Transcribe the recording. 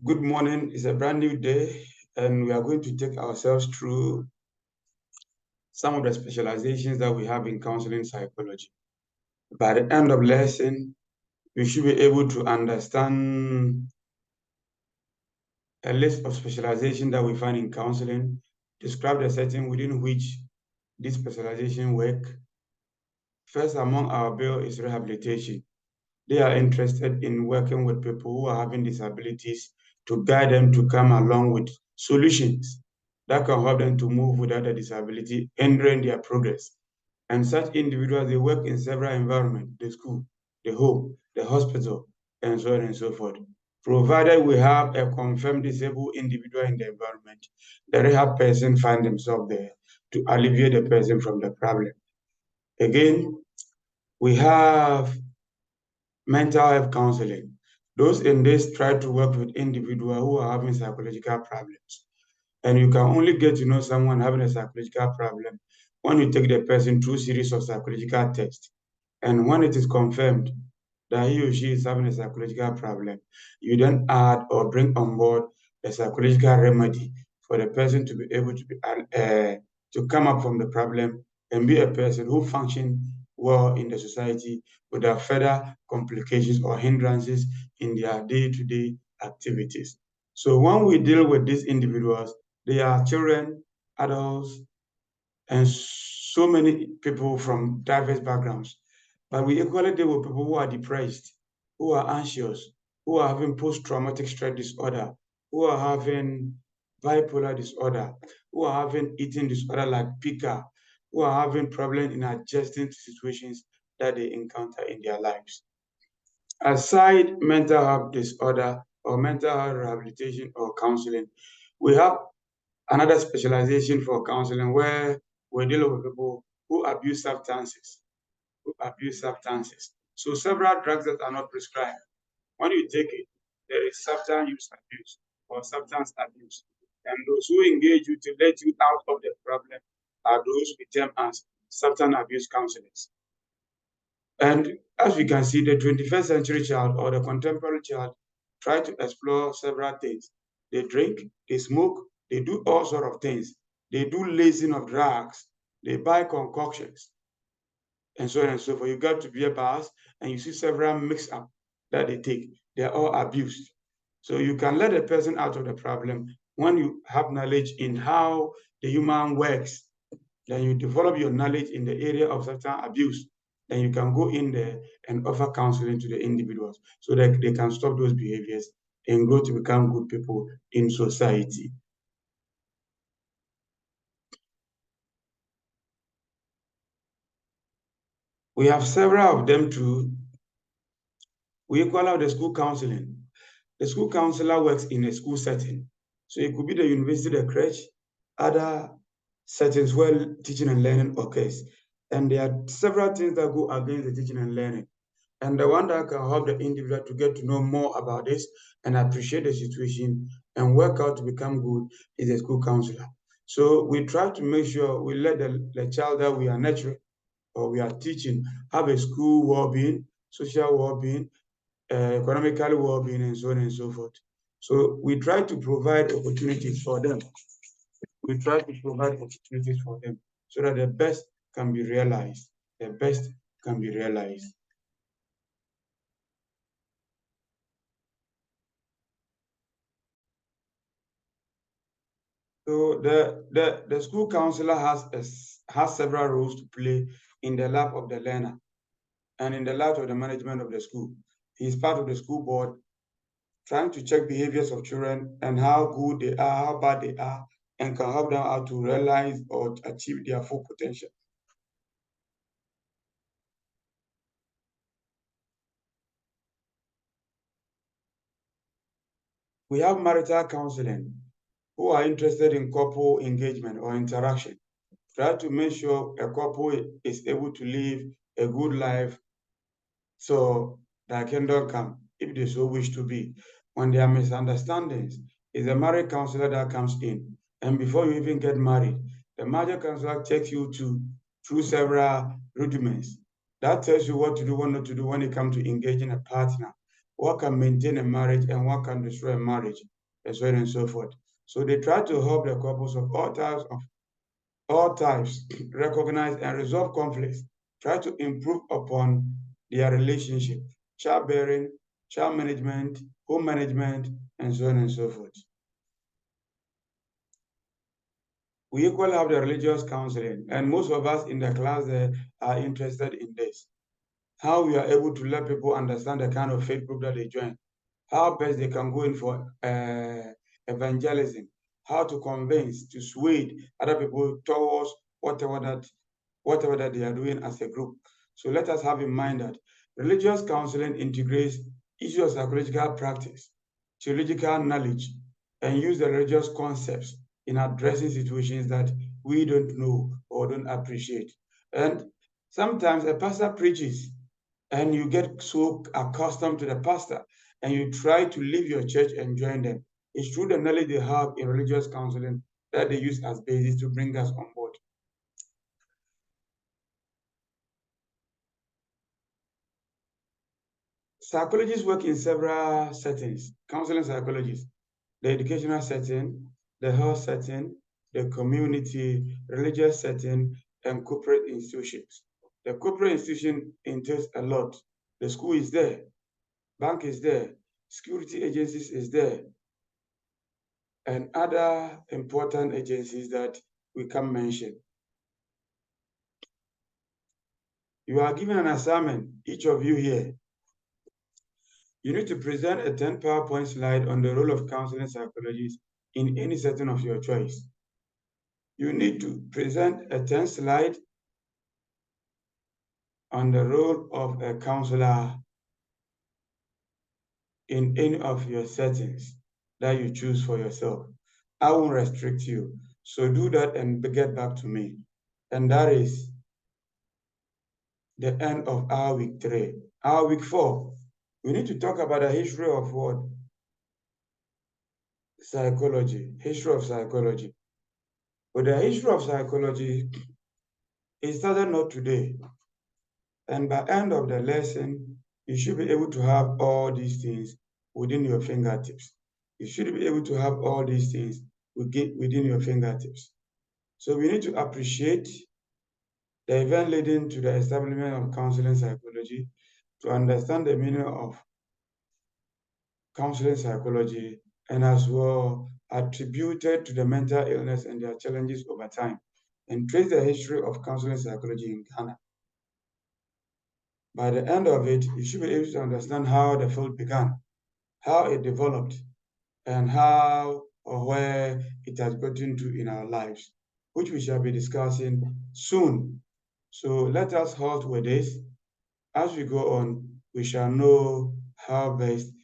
Good morning. It's a brand new day, and we are going to take ourselves through some of the specializations that we have in counseling psychology. By the end of lesson, we should be able to understand a list of specialization that we find in counseling, describe the setting within which this specialization work. First among our bill is rehabilitation. They are interested in working with people who are having disabilities to guide them to come along with solutions that can help them to move without a disability, hindering their progress. And such individuals, they work in several environments, the school, the home, the hospital, and so on and so forth. Provided we have a confirmed disabled individual in the environment, the rehab person find themselves there to alleviate the person from the problem. Again, we have mental health counseling. Those in this try to work with individuals who are having psychological problems. And you can only get to know someone having a psychological problem when you take the person through a series of psychological tests. And when it is confirmed that he or she is having a psychological problem, you then add or bring on board a psychological remedy for the person to be able to come up from the problem and be a person who functions well in the society without further complications or hindrances in their day-to-day activities. So when we deal with these individuals, they are children, adults, and so many people from diverse backgrounds. But we equally deal with people who are depressed, who are anxious, who are having post-traumatic stress disorder, who are having bipolar disorder, who are having eating disorder like pica, who are having problems in adjusting to situations that they encounter in their lives. Aside mental health disorder or mental health rehabilitation or counseling, we have another specialization for counseling where we deal with people who abuse substances, So several drugs that are not prescribed. When you take it, there is substance use abuse or substance abuse. And those who engage you to let you out of the problem are those we term as substance abuse counselors. And as we can see, the 21st century child or the contemporary child try to explore several things. They drink, they smoke, they do all sorts of things. They do lacing of drugs, they buy concoctions, and so on and so forth. You got to be a bars and you see several mix-up that they take. They're all abused. So you can let a person out of the problem when you have knowledge in how the human works. Then you develop your knowledge in the area of substance abuse. Then you can go in there and offer counseling to the individuals so that they can stop those behaviors and grow to become good people in society. We have several of them too. We equal out the school counseling. The school counselor works in a school setting. So it could be the university, the crèche, other settings where teaching and learning occurs. And there are several things that go against the teaching and learning. And the one that can help the individual to get to know more about this and appreciate the situation and work out to become good is a school counselor. So we try to make sure we let the child that we are nurturing or we are teaching have a school well-being, social well-being, economically well-being, and so on and so forth. So we try to provide opportunities for them. We try to provide opportunities for them so that the best can be realized. The best can be realized. So the school counselor has several roles to play in the life of the learner and in the life of the management of the school. He is part of the school board, trying to check behaviors of children and how good they are, how bad they are, and can help them out to realize or achieve their full potential. We have marital counseling, who are interested in couple engagement or interaction. Try to make sure a couple is able to live a good life so that kingdom come, if they so wish to be. When there are misunderstandings, it's a marriage counselor that comes in. And before you even get married, the marriage counselor takes you through several rudiments. That tells you what to do, what not to do when it comes to engaging a partner. what can maintain a marriage and what can destroy a marriage, and so on and so forth. So they try to help the couples of all types recognize and resolve conflicts, try to improve upon their relationship, childbearing, child management, home management, and so on and so forth. We equally have the religious counseling, and most of us in the class are interested in this. How we are able to let people understand the kind of faith group that they join, how best they can go in for evangelism, how to convince, to sway other people towards whatever that they are doing as a group. So let us have in mind that religious counseling integrates issues of psychological practice, theological knowledge, and use the religious concepts in addressing situations that we don't know or don't appreciate. And sometimes a pastor preaches and you get so accustomed to the pastor and you try to leave your church and join them. It's through the knowledge they have in religious counseling that they use as basis to bring us on board. Psychologists work in several settings. Counseling psychologists, the educational setting, the health setting, the community, religious setting, and corporate institutions. The corporate institution entails a lot. The school is there, bank is there, security agencies is there, and other important agencies that we can mention. You are given an assignment, each of you here. You need to present a 10 PowerPoint slide on the role of counseling psychologists in any setting of your choice. You need to present a 10 slide on the role of a counselor in any of your settings that you choose for yourself. I won't restrict you. So do that and get back to me. And that is the end of our week 3. Our week 4, we need to talk about the history of what? Psychology. History of psychology. But the history of psychology, it started not today. And by end of the lesson, you should be able to have all these things within your fingertips. You should be able to have all these things within your fingertips. So we need to appreciate the event leading to the establishment of counseling psychology, to understand the meaning of counseling psychology, and as well attributed to the mental illness and their challenges over time, and trace the history of counseling psychology in Ghana. By the end of it, you should be able to understand how the field began, how it developed, and how or where it has gotten to in our lives, which we shall be discussing soon. So let us halt with this. As we go on, we shall know how best